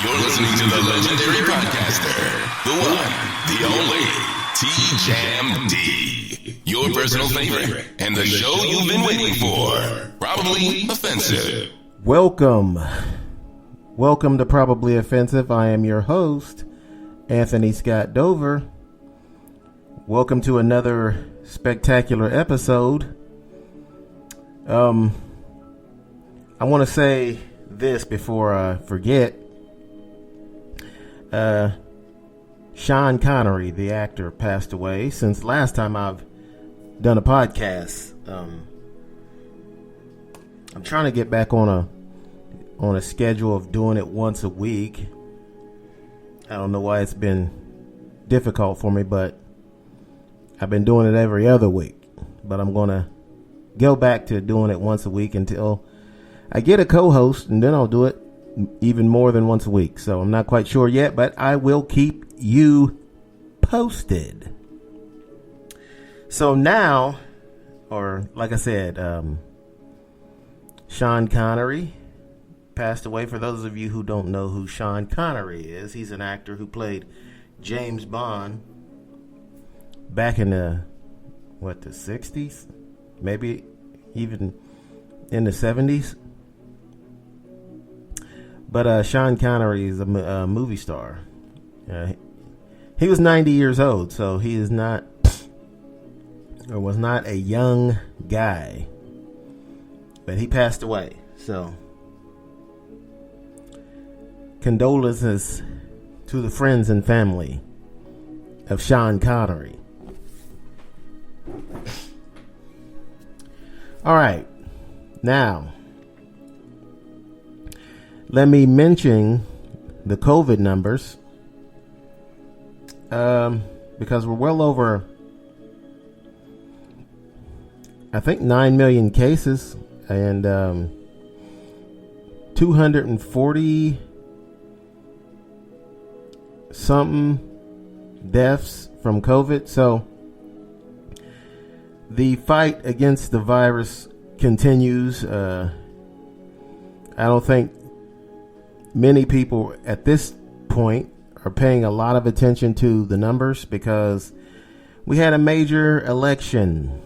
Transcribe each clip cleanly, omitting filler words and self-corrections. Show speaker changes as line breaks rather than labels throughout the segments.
You're listening to the legendary podcaster, the one, the only, T-Jam D. Your personal favorite, and the show you've been waiting for. Probably Offensive.
Welcome to Probably Offensive. I am your host, Anthony Scott Dover. Welcome to another spectacular episode. I want to say this before I forget. Sean Connery, the actor, passed away. Since last time I've done a podcast, I'm trying to get back on a schedule of doing it once a week. I don't know why it's been difficult for me, but I've been doing it every other week. But I'm going to go back to doing it once a week until I get a co-host, and then I'll do it even more than once a week. So I'm not quite sure yet, but I will keep you posted. So now, or like I said, Sean Connery passed away. For those of you who don't know who Sean Connery is, he's an actor who played James Bond back in the 60s? Maybe even in the 70s. But Sean Connery is a movie star. He was 90 years old, so he is not, or was not a young guy. But he passed away. So condolences to the friends and family of Sean Connery. All right. Now, let me mention the COVID numbers, because we're well over, I think, 9 million cases and 240 something deaths from COVID. So the fight against the virus continues. I don't think many people at this point are paying a lot of attention to the numbers because we had a major election.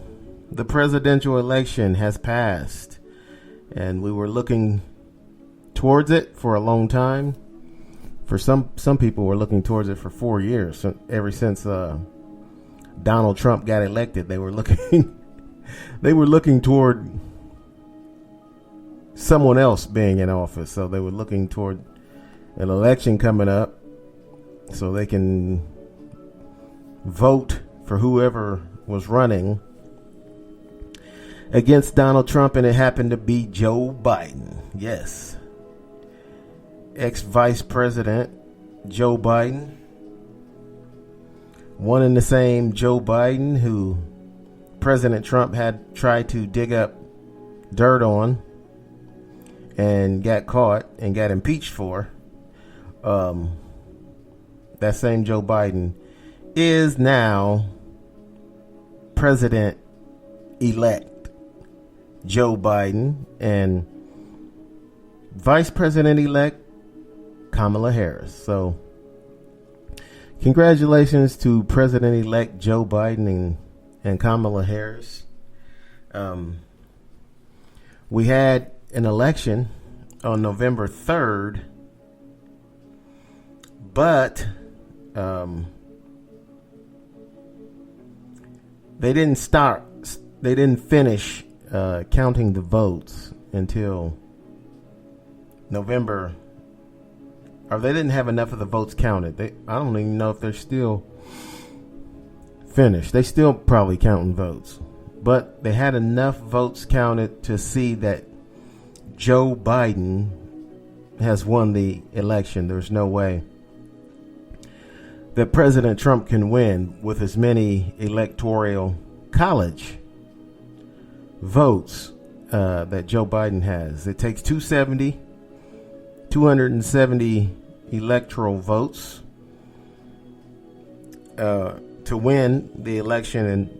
The presidential election has passed, and we were looking towards it for a long time. For some people were looking towards it for 4 years. So ever since Donald Trump got elected, they were looking toward someone else being in office. So they were looking toward an election coming up so they can vote for whoever was running against Donald Trump, and it happened to be Joe Biden. Yes. Ex-Vice President Joe Biden. One and the same Joe Biden who President Trump had tried to dig up dirt on and got caught and got impeached for. That same Joe Biden is now President-elect Joe Biden and Vice President-elect Kamala Harris. So congratulations to President-elect Joe Biden and Kamala Harris. We had an election on November 3rd, but they didn't finish counting the votes until November, or they didn't have enough of the votes counted. I don't even know if they're still finished. They still probably counting votes, but they had enough votes counted to see that Joe Biden has won the election. There's no way that President Trump can win with as many electoral college votes that Joe Biden has. It takes 270 electoral votes to win the election, and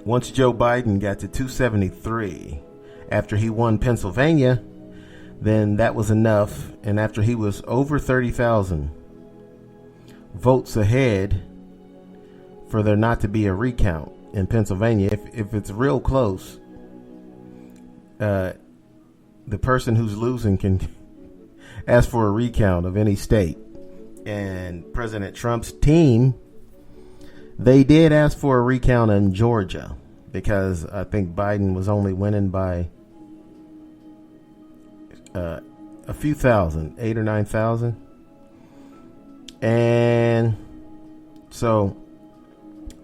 once Joe Biden got to 273 after he won Pennsylvania, then that was enough. And after he was over 30,000 votes ahead for there not to be a recount in Pennsylvania, if it's real close, the person who's losing can ask for a recount of any state. And President Trump's team, they did ask for a recount in Georgia because I think Biden was only winning by a few thousand, 8 or 9,000. And so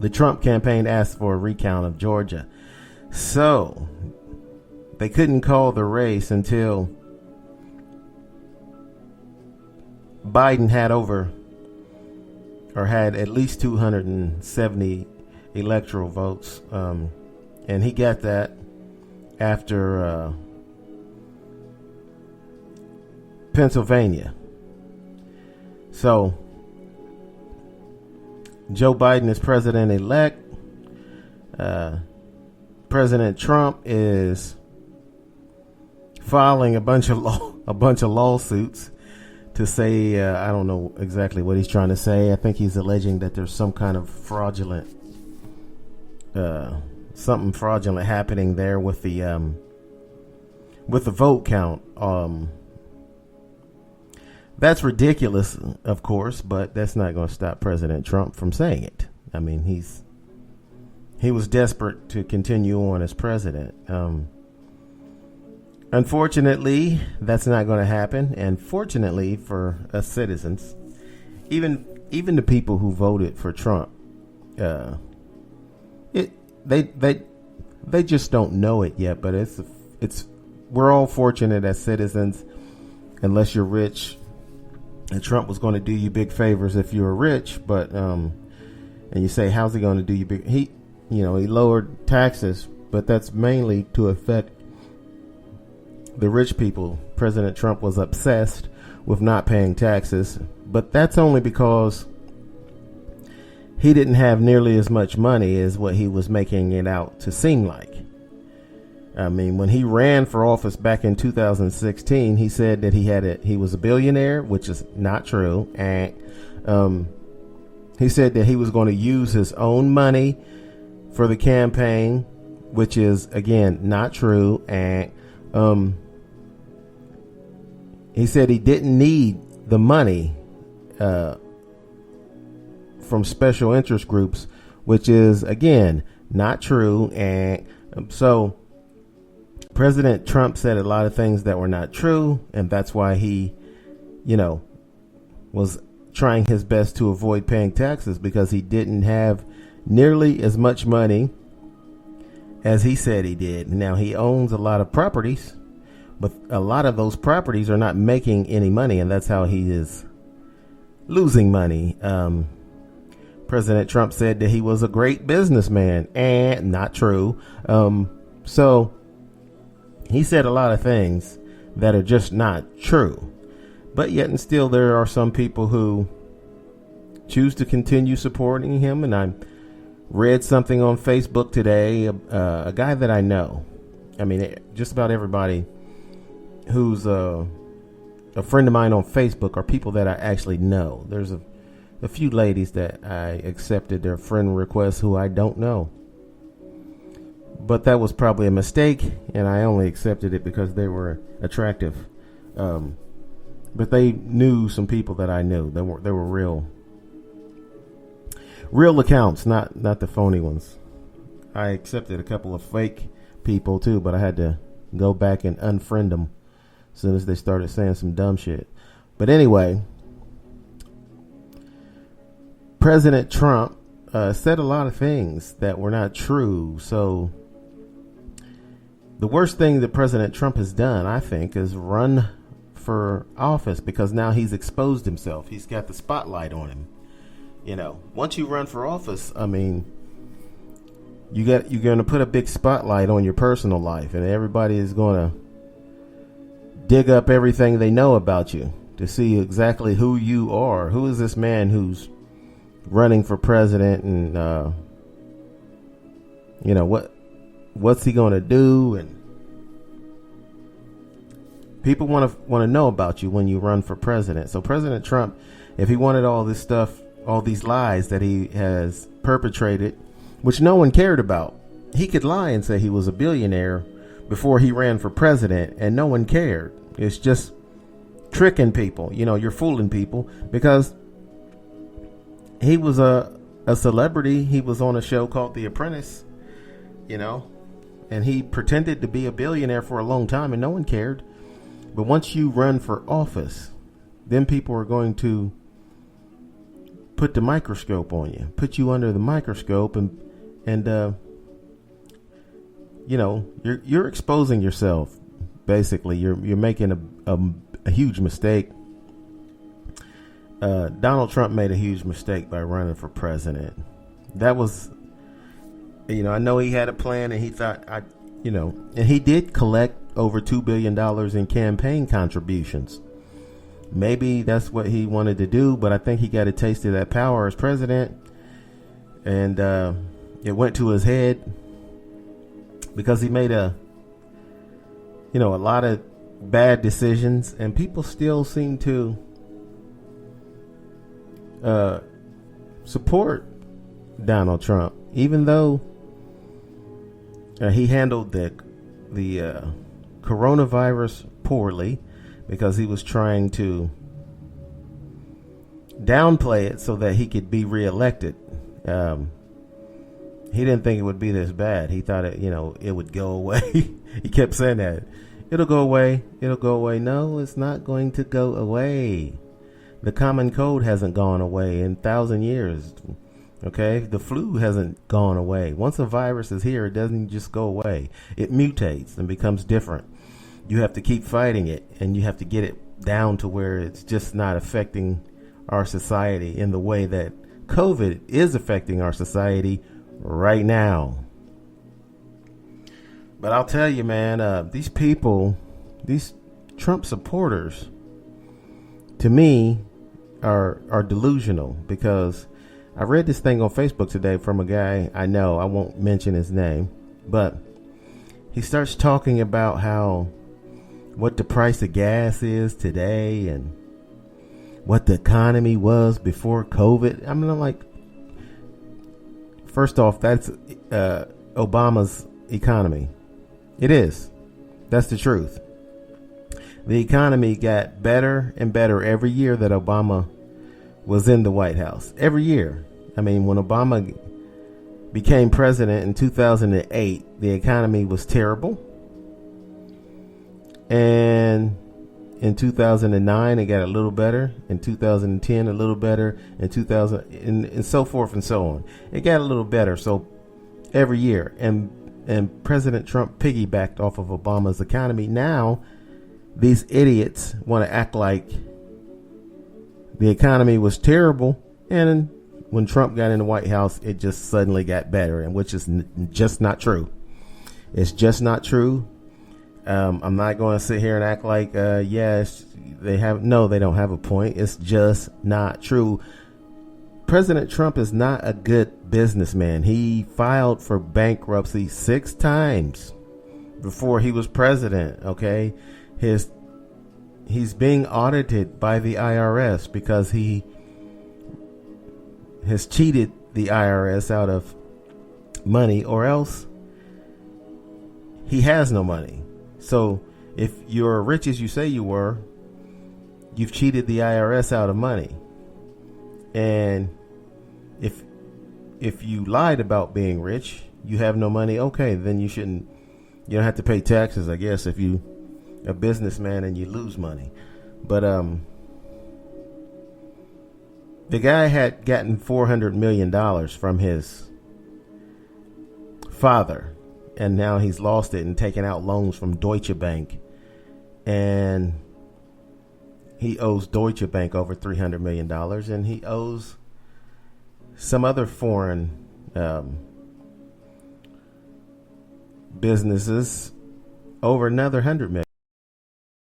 the Trump campaign asked for a recount of Georgia. So they couldn't call the race until Biden had at least 270 electoral votes. And he got that after Pennsylvania. So Joe Biden is president-elect. President Trump is filing a bunch of lawsuits to say, I don't know exactly what he's trying to say. I think he's alleging that there's some kind of something fraudulent happening there with the vote count. That's ridiculous, of course, but that's not going to stop President Trump from saying it. I mean, he was desperate to continue on as president. Unfortunately, that's not going to happen. And fortunately for us citizens, even the people who voted for Trump, they just don't know it yet. But we're all fortunate as citizens, unless you're rich. And Trump was going to do you big favors if you were rich, but and you say, how's he going to do you big? He lowered taxes, but that's mainly to affect the rich people. President Trump was obsessed with not paying taxes, but that's only because he didn't have nearly as much money as what he was making it out to seem like. I mean, when he ran for office back in 2016, he said that he was a billionaire, which is not true. And he said that he was going to use his own money for the campaign, which is, again, not true. And he said he didn't need the money from special interest groups, which is, again, not true. And so President Trump said a lot of things that were not true, and that's why he, was trying his best to avoid paying taxes, because he didn't have nearly as much money as he said he did. Now, he owns a lot of properties, but a lot of those properties are not making any money, and that's how he is losing money. President Trump said that he was a great businessman, and not true. So he said a lot of things that are just not true. But yet and still, there are some people who choose to continue supporting him. And I read something on Facebook today, a guy that I know. I mean, just about everybody who's a friend of mine on Facebook are people that I actually know. There's a few ladies that I accepted their friend requests who I don't know. But that was probably a mistake, and I only accepted it because they were attractive. But they knew some people that I knew. They were real accounts, not the phony ones. I accepted a couple of fake people too, but I had to go back and unfriend them as soon as they started saying some dumb shit. But anyway, President Trump said a lot of things that were not true. So the worst thing that President Trump has done, I think, is run for office, because now he's exposed himself. He's got the spotlight on him. Once you run for office, I mean, you're going to put a big spotlight on your personal life, and everybody is going to dig up everything they know about you to see exactly who you are. Who is this man who's running for president, and what's he going to do? And People want to know about you when you run for president. So President Trump, if he wanted all this stuff, all these lies that he has perpetrated, which no one cared about, he could lie and say he was a billionaire before he ran for president, and no one cared. It's just tricking people. You're fooling people, because he was a celebrity. He was on a show called The Apprentice, and he pretended to be a billionaire for a long time, and no one cared. But once you run for office, then people are going to put the microscope on you, put you under the microscope, and you're exposing yourself. Basically, you're making a huge mistake. Donald Trump made a huge mistake by running for president. That was, I know he had a plan, and he thought, and he did collect over $2 billion in campaign contributions. Maybe that's what he wanted to do, but I think he got a taste of that power as president, and it went to his head, because he made a lot of bad decisions, and people still seem to support Donald Trump, even though he handled the coronavirus poorly, because he was trying to downplay it so that he could be reelected. He didn't think it would be this bad. He thought it would go away. He kept saying that. It'll go away. It'll go away. No, it's not going to go away. The common cold hasn't gone away in 1,000 years. Okay? The flu hasn't gone away. Once a virus is here, it doesn't just go away. It mutates and becomes different. You have to keep fighting it, and you have to get it down to where it's just not affecting our society in the way that COVID is affecting our society right now. But I'll tell you, man, these people, these Trump supporters, to me, are delusional, because I read this thing on Facebook today from a guy I know. I won't mention his name, but he starts talking about what the price of gas is today and what the economy was before COVID. I mean, I'm like, first off, that's Obama's economy. It is. That's the truth. The economy got better and better every year that Obama was in the White House. Every year. I mean, when Obama became president in 2008, the economy was terrible. And in 2009, it got a little better. In 2010, a little better. In 2000, and so forth and so on. It got a little better. So every year. And President Trump piggybacked off of Obama's economy. Now, these idiots want to act like the economy was terrible, and when Trump got in the White House, it just suddenly got better, and which is just not true. It's just not true. I'm not going to sit here and act like, yes, they don't have a point. It's just not true. President Trump is not a good businessman. He filed for bankruptcy 6 times before he was president. Okay. He's being audited by the IRS because he has cheated the IRS out of money, or else he has no money. So if you're rich as you say you were, you've cheated the IRS out of money. And if you lied about being rich, you have no money. Okay, then you don't have to pay taxes, I guess, if you a businessman and you lose money. But the guy had gotten $400 million from his father, and now he's lost it and taken out loans from Deutsche Bank, and he owes Deutsche Bank over $300 million, and he owes some other foreign businesses over another $100 million.